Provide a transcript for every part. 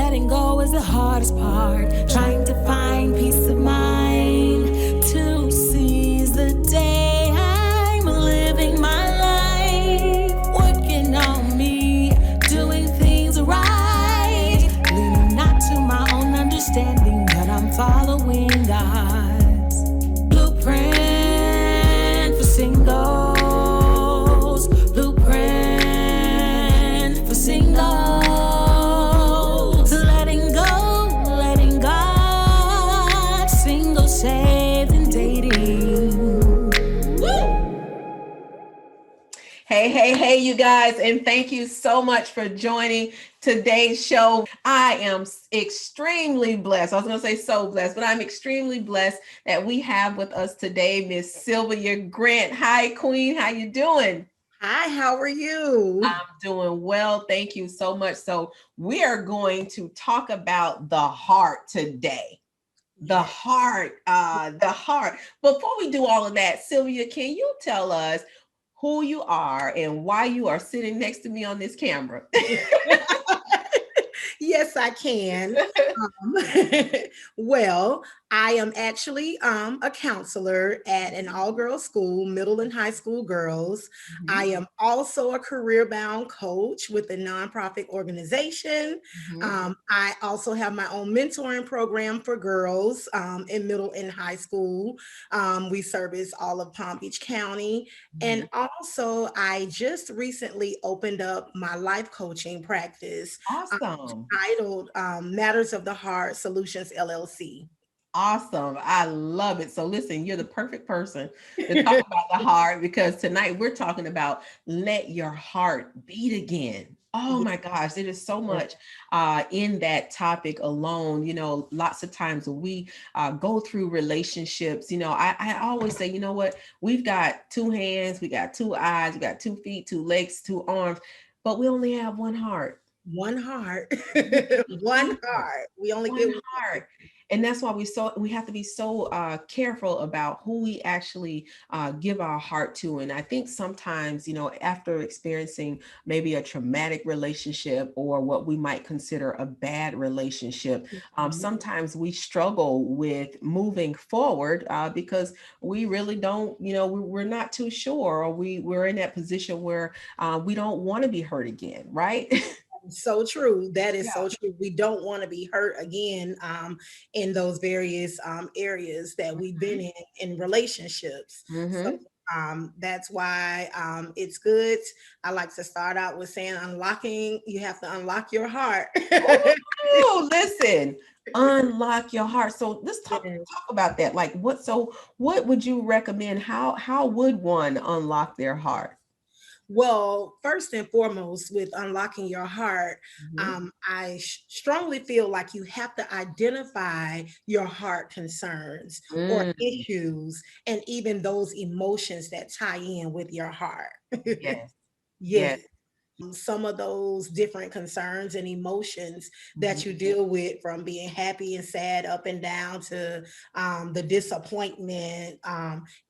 Letting go is the hardest part. Trying to find peace of mind to seize the day. I'm living my life, working on me, doing things right. Leaning not to my own understanding, but I'm following God's blueprint for singles. Blueprint for singles. Letting God, single, saved, and dating. Hey, you guys, and thank you so much for joining today's show. I am extremely blessed. I was going to say so blessed, but I'm extremely blessed that we have with us today Miss Sylvia Grant. Hi, Queen. How you doing? Hi, how are you? I'm doing well. Thank you so much. So we are going to talk about the heart today. The heart. Before we do all of that, Sylvia, can you tell us who you are and why you are sitting next to me on this camera? Yes, I can. Well, I am actually a counselor at an all-girls school, middle and high school girls. Mhm. I am also a career-bound coach with a nonprofit organization. Mhm. I also have my own mentoring program for girls in middle and high school. We service all of Palm Beach County. And also, I just recently opened up my life coaching practice Awesome. titled Matters of the Heart Solutions LLC. Awesome. I love it. So listen, you're the perfect person to talk about the heart because tonight we're talking about let your heart beat again. Oh my gosh, there is so much in that topic alone. You know, lots of times when we go through relationships, you know, I always say, you know what, we've got two hands, we got two eyes, we got 2 feet, 2 legs, 2 arms, but we only have one heart. One heart. One One heart. heart. We only One get one. heart. And that's why we have to be so careful about who we actually give our heart to. And I think sometimes, you know, after experiencing maybe a traumatic relationship or what we might consider a bad relationship, sometimes we struggle with moving forward because we really don't, you know, we're not too sure, or we're in that position where we don't want to be hurt again, right? So true. That is Yeah. so true. We don't want to be hurt again in those various areas that we've been in relationships. So Hmm. that's why it's good. I like to start out with saying unlocking, you have to unlock your heart. Oh, listen, unlock your heart. So let's talk about that. Like what would you recommend? How would one unlock their heart? Well, first and foremost, with unlocking your heart, Mhm. I strongly feel like you have to identify your heart concerns or Mm, issues, and even those emotions that tie in with your heart. yes, Yes, yes. some of those different concerns and emotions Mhm. that you deal with, from being happy and sad, up and down, to the disappointment,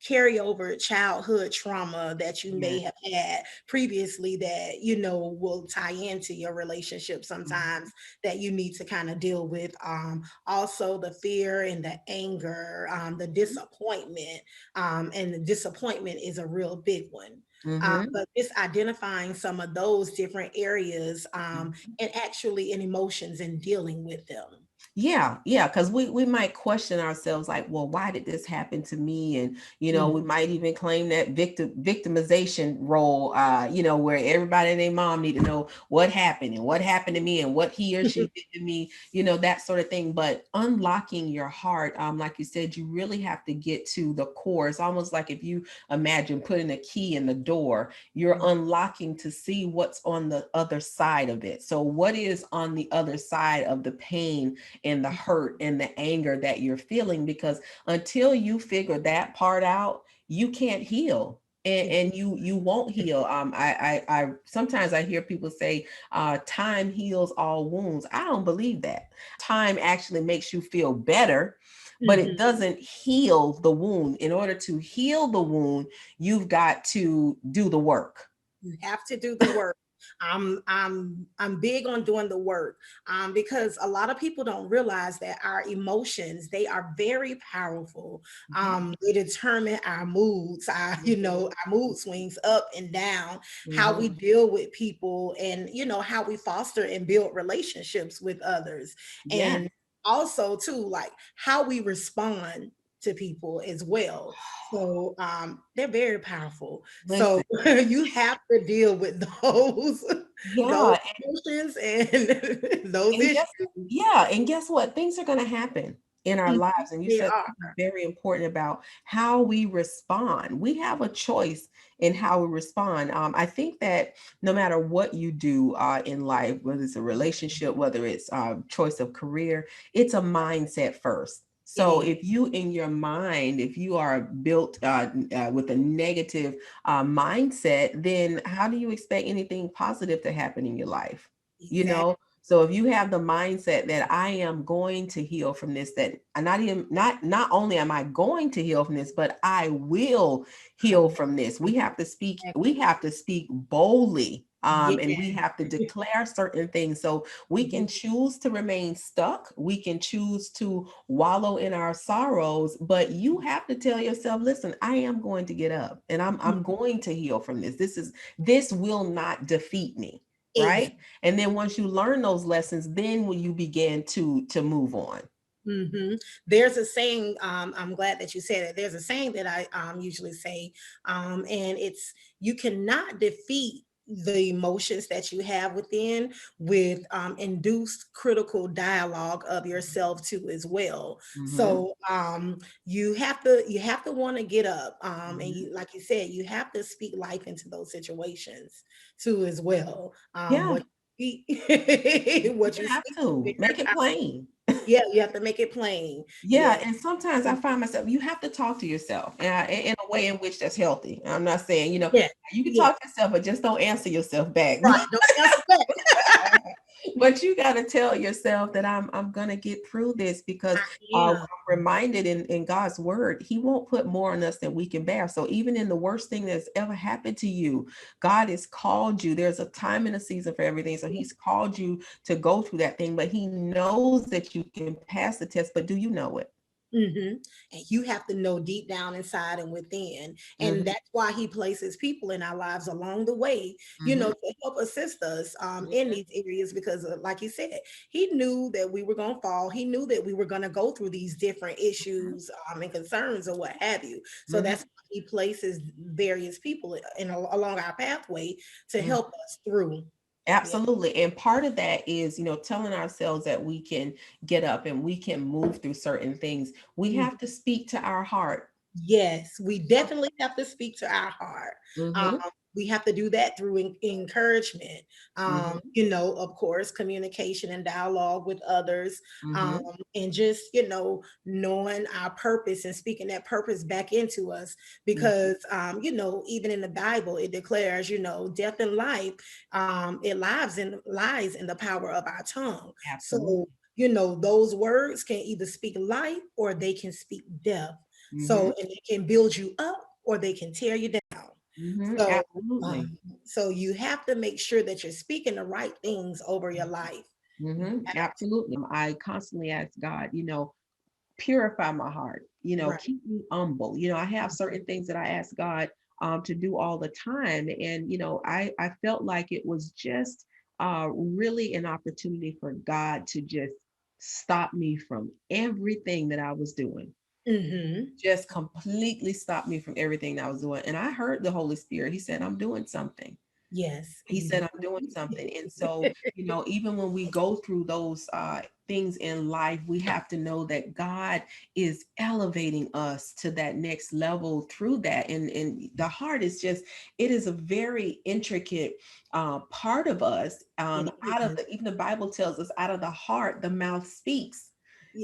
carry over childhood trauma that you may Yes. have had previously, that you know will tie into your relationship Mhm. sometimes, that you need to kind of deal with. Also the fear and the anger, the disappointment, and the disappointment is a real big one. Mhm. But it's identifying some of those different areas, and actually in emotions and dealing with them. Yeah, because we might question ourselves like, well, why did this happen to me? And you know, Mm. we might even claim that victimization role, you know, where everybody and their mom need to know what happened and what happened to me and what he or she did to me, you know, that sort of thing. But unlocking your heart, like you said, you really have to get to the core. It's almost like if you imagine putting a key in the door, you're unlocking to see what's on the other side of it. So what is on the other side of the pain and the hurt and the anger that you're feeling, because until you figure that part out, you can't heal. And you won't heal. I sometimes I hear people say time heals all wounds. I don't believe that. Time actually makes you feel better, but it Mhm. doesn't heal the wound. In order to heal the wound, you've got to do the work. You have to do the work. I'm big on doing the work, because a lot of people don't realize that our emotions, they are very powerful. Yeah. They determine our moods, our, our mood swings up and down, how we Mhm. deal with people, and how we foster and build relationships with others, Yes. and also too, like how we respond to people as well. So they're very powerful. So Listen. you have to deal with those those Yeah. emotions and those And issues. guess, yeah, and guess what? Things are going to happen in our Mhm. lives. And you They said are. something very important about how we respond. We have a choice in how we respond. I think that no matter what you do in life, whether it's a relationship, whether it's choice of career, it's a mindset first. It So is. if you in your mind, if you are built with a negative mindset, then how do you expect anything positive to happen in your life? You Exactly. know, so if you have the mindset that I am going to heal from this, that I'm not only am I going to heal from this, but I will heal from this. We have to speak boldly. Yeah. And we have to declare certain things. So we can choose to remain stuck. We can choose to wallow in our sorrows, but you have to tell yourself, listen, I am going to get up and I'm going to heal from this. This will not defeat me. Right. Exactly. And then once you learn those lessons, then will you begin to move on. Hmm. There's a saying, I'm glad that you said it. There's a saying that I usually say, and it's, you cannot defeat the emotions that you have within with induced critical dialogue of yourself too as well. Hmm. So you have to want to get up, and Hmm. you, like you said, you have to speak life into those situations too as well. Yeah, What you you what you have speak is to very make it powerful. plain. Yeah, you have to make it plain. Yeah, Yes. and sometimes I find myself, you have to talk to yourself in a way in which that's healthy. I'm not saying, Yeah. you can Yeah. talk to yourself, but just don't answer yourself back. Right. Don't answer back. But you got to tell yourself that I'm gonna get through this because I I'm am. reminded in God's word, He won't put more on us than we can bear. So even in the worst thing that's ever happened to you, God has called you. There's a time and a season for everything. So He's called you to go through that thing, but He knows that you can pass the test. But do you know it? Hmm. And you have to know deep down inside and within. And Hmm. that's why he places people in our lives along the way, Hmm. to help assist us in these areas. Because, like you said, he knew that we were going to fall. He knew that we were going to go through these different issues and concerns or what have you. So Hmm. that's why he places various people along our pathway to Hmm. help us through. Yeah. Absolutely. And part of that is, telling ourselves that we can get up and we can move through certain things. We have to speak to our heart. Yes, we definitely have to speak to our heart. Um, Hmm. we have to do that through encouragement. Hmm. Of course, communication and dialogue with others, um, Hmm. and just knowing our purpose and speaking that purpose back into us. Hmm. Because even in the Bible, it declares, death and life, it lies in the power of our tongue. So Absolutely. those words can either speak life or they can speak death. Hmm. So, and it can build you up or they can tear you down. Hmm. So, Absolutely. um, so you have to make sure that you're speaking the right things over your life. You Hmm. have Absolutely. I constantly ask God, purify my heart, right. keep me humble. I have certain things that I ask God to do all the time. And, I felt like it was just really an opportunity for God to just stop me from everything that I was doing, Hmm. just completely stop me from everything that I was doing. And I heard the Holy Spirit. He said, I'm doing something. Yes. He said, I'm doing something. And so, even when we go through those things in life, we have to know that God is elevating us to that next level through that. And the heart is just, it is a very intricate part of us. It Out of is. even the Bible tells us, out of the heart, the mouth speaks.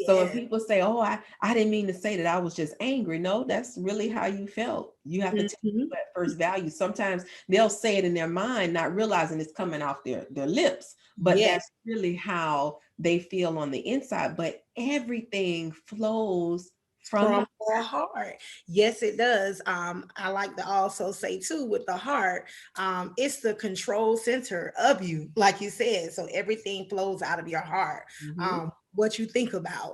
So when Yes. people say, "Oh, I didn't mean to say that, I was just angry," no, that's really how you felt. You have to take Hmm. it at first value. Sometimes they'll say it in their mind, not realizing it's coming off their lips, but Yes. that's really how they feel on the inside. But everything flows from the the heart. Yes, it does. I like to also say too with the heart, it's the control center of you, like you said. So everything flows out of your heart. Mhm. What you think about,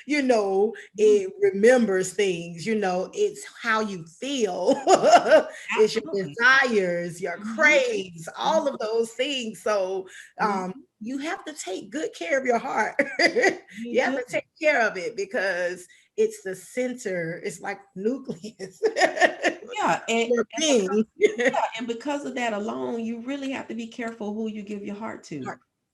it remembers things, it's how you feel, it's your Absolutely. desires, your Mhm. craves, Mhm. all of those things. So Mhm. you have to take good care of your heart. You You have do. to take care of it because it's the center, it's like nucleus. Yeah, Your and because being. and because of that alone, you really have to be careful who you give your heart to.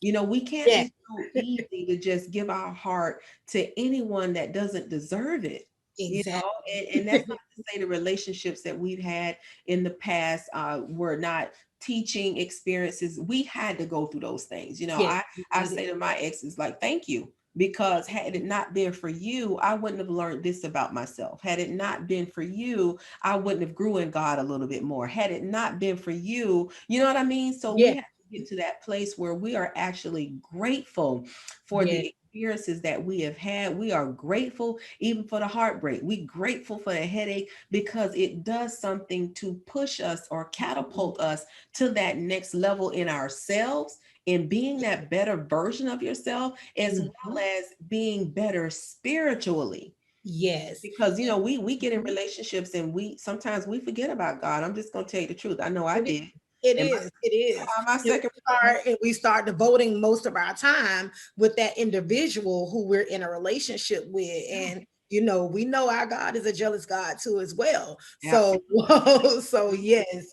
We can't Yeah, be so easy to just give our heart to anyone that doesn't deserve it. exactly. And that's not to say the relationships that we've had in the past were not teaching experiences. We had to go through those things. Yes, I say to my exes, like, thank you. Because had it not been for you, I wouldn't have learned this about myself. Had it not been for you, I wouldn't have grew in God a little bit more. Had it not been for you, you know what I mean? So we yes, have to get to that place where we are actually grateful for yes, the experiences that we have had. We are grateful even for the heartbreak. We grateful for the headache because it does something to push us or catapult us to that next level in ourselves, in being that better version of yourself, as well mhm, as being better spiritually. yes. Because we get in Mhm. relationships and we sometimes we forget about God. I'm just gonna tell you the truth. I know I It is. did. It And is. It is. my And second we start devoting most of our time with that individual who we're in a relationship with. And we know our God is a jealous God too as well. So absolutely. so yes,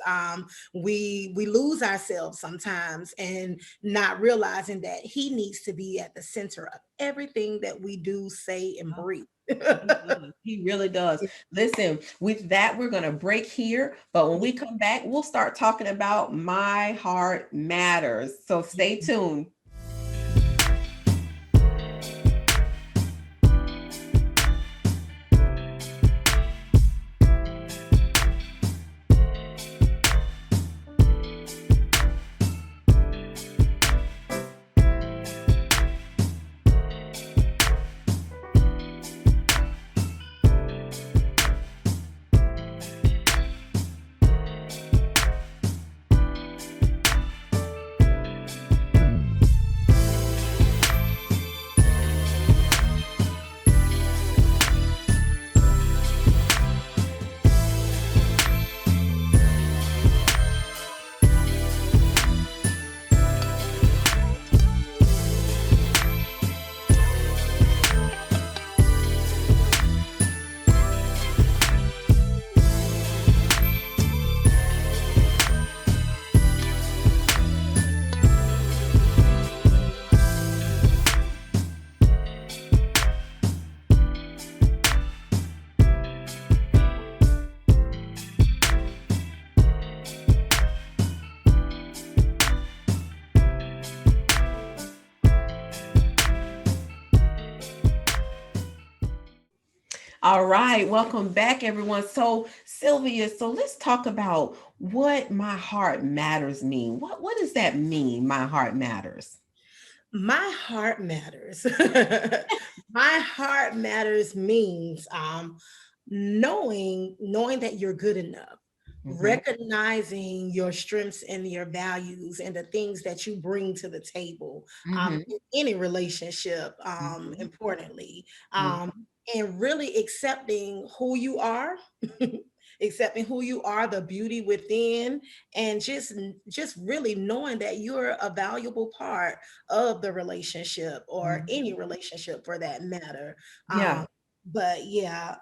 we lose ourselves sometimes and not realizing that he needs to be at the center of everything that we do, say, and breathe. He does. He really does. Listen, with that, we're going to break here. But when we come back, we'll start talking about My Heart Matters. So stay tuned. All right, welcome back, everyone. So, Sylvia, so let's talk about what My Heart Matters mean. What does that mean? My heart matters. My heart matters. My heart matters means knowing that you're good enough, Mhm. recognizing your strengths and your values and the things that you bring to the table Mhm. in any relationship, Mhm. importantly, um, Mhm. and really accepting who you are. Accepting who you are, the beauty within, and just really knowing that you're a valuable part of the relationship or any Mhm. relationship for that matter. Yeah. But yeah,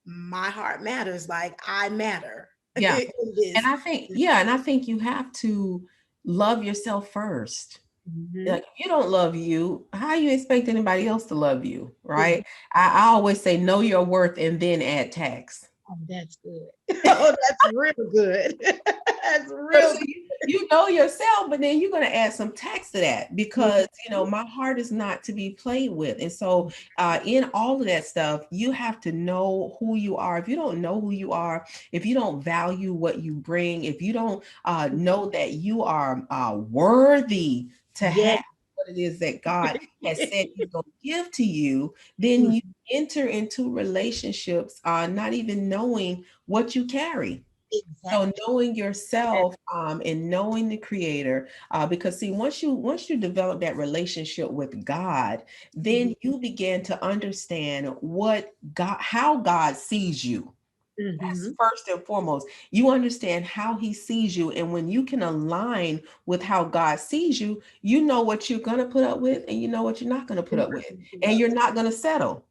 my heart matters, like I matter Yeah. in this. And I think you have to love yourself first. Mhm. Like, if you don't love you, how you expect anybody else to love you, Ex- right? I always say know your worth and then add tax. Oh, that's good. Oh, that's real good. That's real So good. you know yourself, but then you're going to add some tax to that because my heart is not to be played with. And so in all of that stuff, you have to know who you are. If you don't know who you are, if you don't value what you bring, if you don't know that you are worthy to Yes, have what it is that God has said he's going to give to you, then you enter into relationships not even knowing what you carry. So Exactly. knowing yourself and knowing the creator, because see, once you develop that relationship with God, then you begin to understand what God, how God sees you. That's Mm-hmm. first and foremost. You understand how he sees you. And when you can align with how God sees you, you know what you're going to put up with and you know what you're not going to put up with. And you're not going to settle.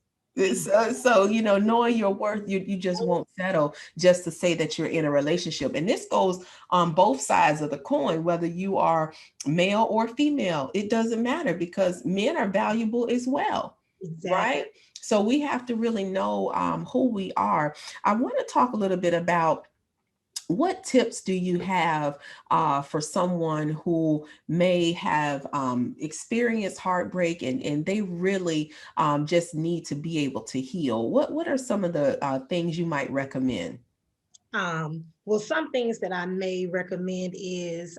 So, knowing your worth, you just won't settle just to say that you're in a relationship. And this goes on both sides of the coin, whether you are male or female. It doesn't matter because men are valuable as well, Exactly. right? So we have to really know who we are. I want to talk a little bit about what tips do you have for someone who may have experienced heartbreak and they really just need to be able to heal? What are some of the things you might recommend? Well, some things that I may recommend is,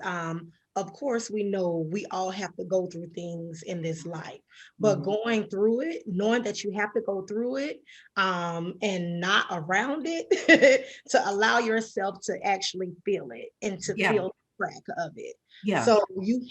of course, we know we all have to go through things in this life, but Mhm. going through it, knowing that you have to go through it, and not around it, to allow yourself to actually feel it and to Yeah, feel the crack of it. yeah. So we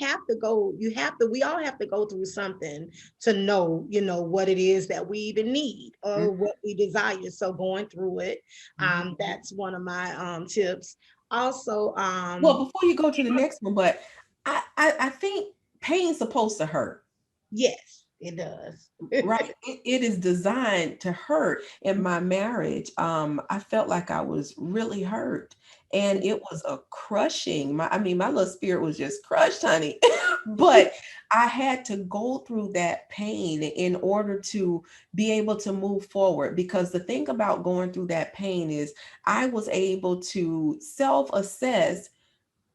all have to go through something to know, what it is that we even need or what we desire. So going through it, Mhm. that's one of my tips. Also, Well, before you go to the next one, but I think pain's supposed to hurt. yes, it does. Right, it is designed to hurt. In my marriage, I felt like I was really hurt and it was a crushing, my little spirit was just crushed, honey. But I had to go through that pain in order to be able to move forward, because the thing about going through that pain is I was able to self-assess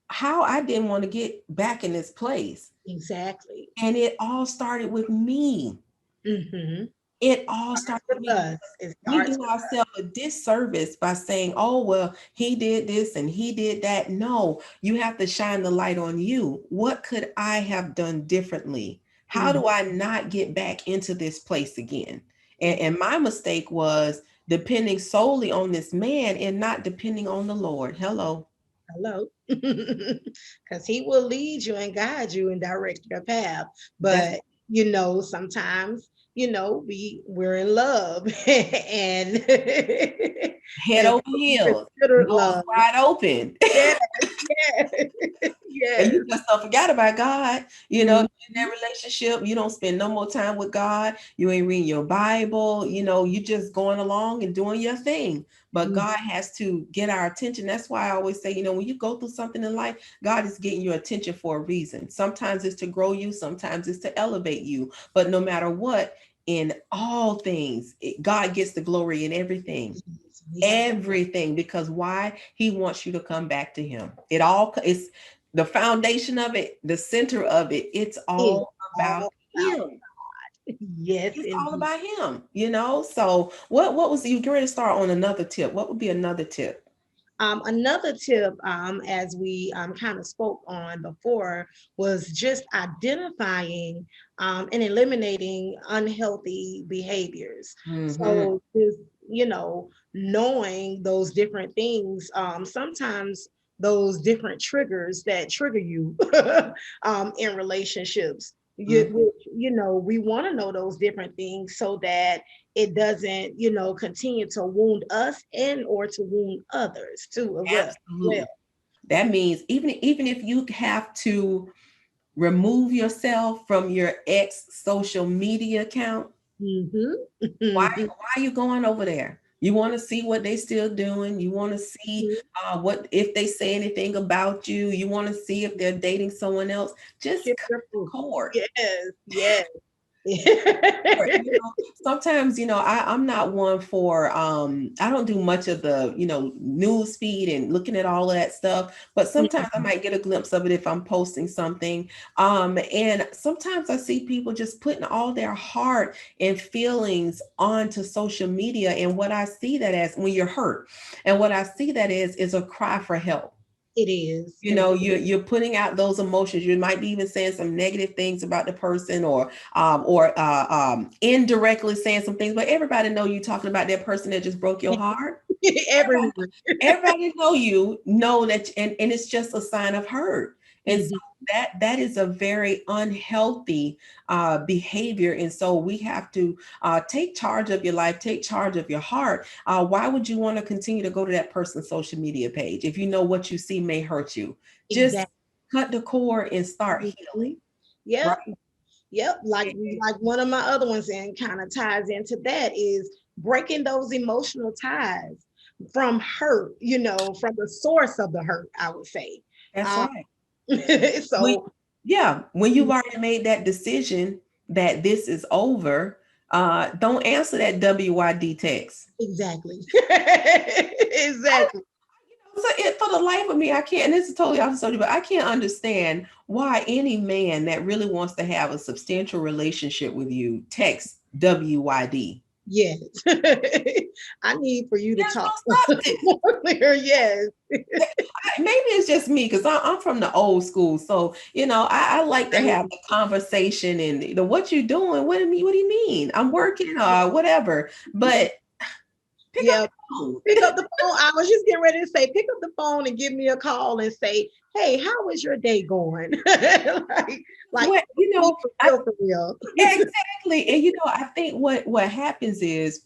how I didn't want to get back in this place, Exactly. and it all started with me. Mm-hmm. It all started with With me. us, it We starts do with ourselves a disservice by saying, oh, well, he did this and he did that. No, you have to shine the light on you. What could I have done differently? How us. do I not get back into this place again? And, Mhm. and my mistake was depending solely on this man and not depending on the Lord. Hello. Hello. Because he will lead you and guide you and direct your path. That's But sometimes, we're in love and head and over heels, considered nose love. wide open. Yes, yes, And yes. you just don't forget about God. Mhm. In that relationship, you don't spend no more time with God. You ain't reading your Bible. You just going along and doing your thing. But Mhm. God has to get our attention. That's why I always say, when you go through something in life, God is getting your attention for a reason. Sometimes it's to grow you, sometimes it's to elevate you. But no matter what, in all things, God gets the glory in everything. We have to Everything, because why? He wants you to come back to him. It all is the foundation of it, the center of it. It's is all about all about him. yes, It's all indeed. about him. So what was you going to start on another tip? What would be another tip? Another tip, as we kind of spoke on before, was just identifying and eliminating unhealthy behaviors. Hmm. So, just, knowing those different things, sometimes those different triggers that trigger you in relationships. We want to know those different things so that it doesn't continue to wound us and or to wound others too as well. Absolutely. That means even if you have to remove yourself from your ex social media account. Why Mm-hmm. why are you going over there? You want to see what they still doing. You want to see what if they say anything about you. You want to see if they're dating someone else. Just Shift cut your the focus. cord. Yes, yes. Or, sometimes I'm not one for I don't do much of the news feed and looking at all of that stuff, but sometimes I might get a glimpse of it if I'm posting something. And sometimes I see people just putting all their heart and feelings onto social media, and what I see that as when you're hurt, and what I see that is a cry for help. It is. You know, you're putting out those emotions. You might be even saying some negative things about the person, or indirectly saying some things, but everybody know you talking about that person that just broke your heart. Everyone. Everybody know that, and it's just a sign of hurt. And so that is a very unhealthy behavior. And so we have to take charge of your life, take charge of your heart. Why would you want to continue to go to that person's social media page if you know what you see may hurt you? Just Exactly. cut the cord and start healing. Yep. Right. Yep. Like one of my other ones, and kind of ties into that, is breaking those emotional ties from hurt, from the source of the hurt, I would say. That's Um, right. When, so yeah, when you've already made that decision that this is over, don't answer that WYD text. exactly. Exactly. So for the life of me, I can't, and this is totally off the subject, but I can't understand why any man that really wants to have a substantial relationship with you texts WYD. Yes. I need for you to There's talk no substance. more clear. Yes. Maybe it's just me because I'm from the old school. So, I like to have the conversation and what you doing? What do you mean? I'm working or whatever. But pick up Yeah. the phone. Pick up the phone. I was just getting ready to say, pick up the phone and give me a call and say, hey, how is your day going? like What, for real. exactly. And I think what happens is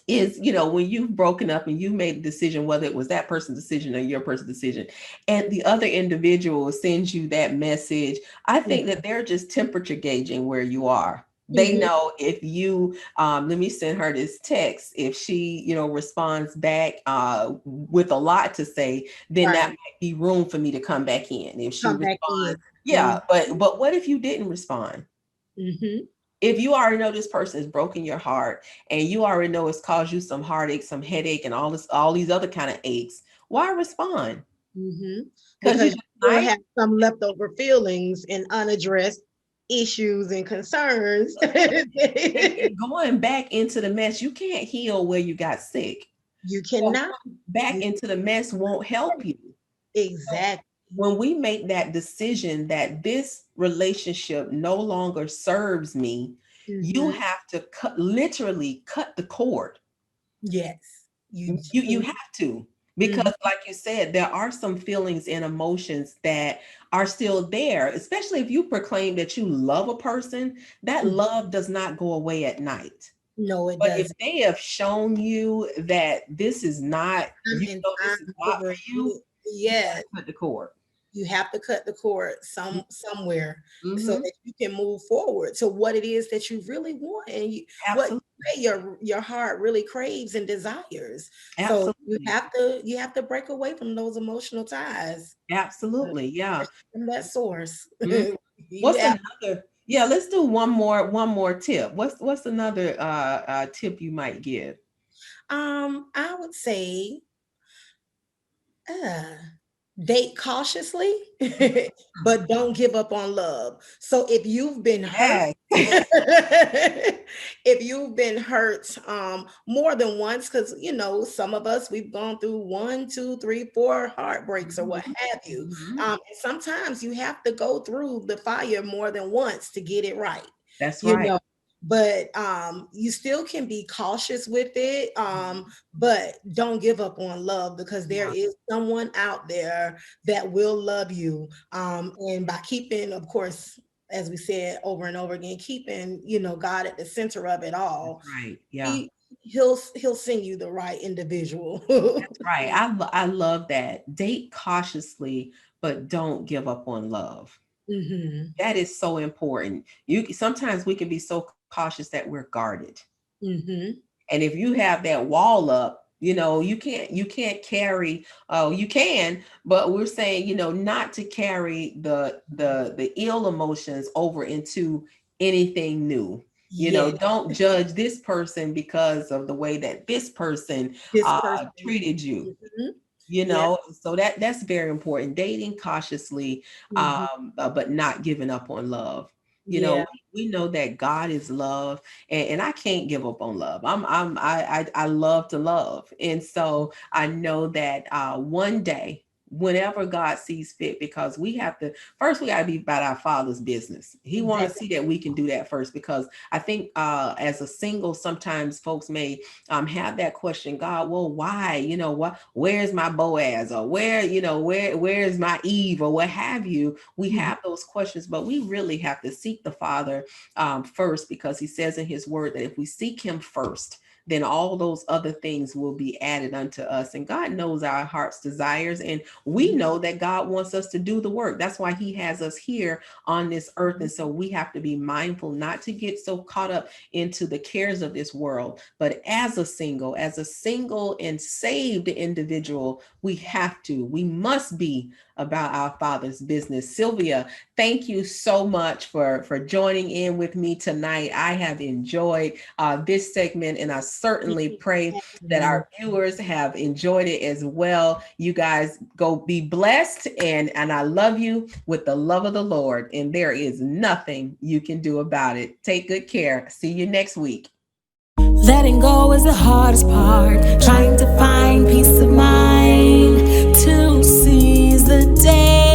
when you've broken up and you made a decision, whether it was that person's decision or your person's decision, and the other individual sends you that message, I think that they're just temperature gauging where you are. They know if you let me send her this text, if she responds back with a lot to say, then that might be room for me to come back in. If she Come back in. responds, yeah, but what if you didn't respond? If you already know this person has broken your heart and you already know it's caused you some heartache, some headache, and all these other kind of aches, why respond? Because Because you still have some leftover feelings and unaddressed issues and concerns. and going back into the mess, you can't heal where you got sick. You So cannot. back into the mess won't help you. Exactly. When we make that decision that this relationship no longer serves me, you have to literally cut the cord. Yes. You have to, because like you said, there are some feelings and emotions that are still there, especially if you proclaim that you love a person. That love does not go away at night. No, it But if doesn't. they have shown you that this is not, this is not for you, you Yes. gotta cut the cord. You have to cut the cord somewhere so Mm-hmm. that you can move forward to what it is that you really want, and what your heart really craves and desires. So Absolutely. you have to break away from those emotional ties. Absolutely. Yeah. From that source. Mhm. You What's have, another? Yeah, let's do one more tip. What's another tip you might give? I would say, uh, date cautiously, but don't give up on love. So if you've been hurt, Yeah. if you've been hurt more than once, because some of us, we've gone through 1, 2, 3, 4 heartbreaks or what have you. Mhm. And sometimes you have to go through the fire more than once to get it right. That's you right. know but you still can be cautious with it, but don't give up on love, because there Yeah. is someone out there that will love you, and by keeping, of course, as we said over and over again, keeping God at the center of it That's all, right. Yeah. he'll send you the right individual. That's right. I love that. Date cautiously, but don't give up on love. Hmm. That is so important. Sometimes we can be so cautious that we're guarded. Hmm. And if you have that wall up, you can't carry, oh, you can, but we're saying, not to carry the ill emotions over into anything new. Yeah, Don't judge this person because of the way that this person this person. treated you. Mhm. you Yeah. know so that's very important. Dating cautiously, Mhm. but not giving up on love. Yeah. We know that God is love, and I can't give up on love. I love to love, and so I know that one day whenever God sees fit, because we have to first, we got to be about our Father's business. He want to Exactly. see that we can do that first, because I think as a single, sometimes folks may have that question, God, well, why, what, where's my Boaz, or where, where's my Eve, or what have you. We Mhm. have those questions, but we really have to seek the Father first, because he says in his word that if we seek him first, then all those other things will be added unto us. And God knows our heart's desires. And we know that God wants us to do the work. That's why he has us here on this earth. And so we have to be mindful not to get so caught up into the cares of this world. But as a single and saved individual, we must be about our Father's business. Sylvia, thank you so much for joining in with me tonight. I have enjoyed this segment, and I certainly pray that our viewers have enjoyed it as well. You guys go be blessed, and I love you with the love of the Lord, and there is nothing you can do about it. Take good care. See you next week. Letting go is the hardest part. Trying to find peace of mind to seize the day.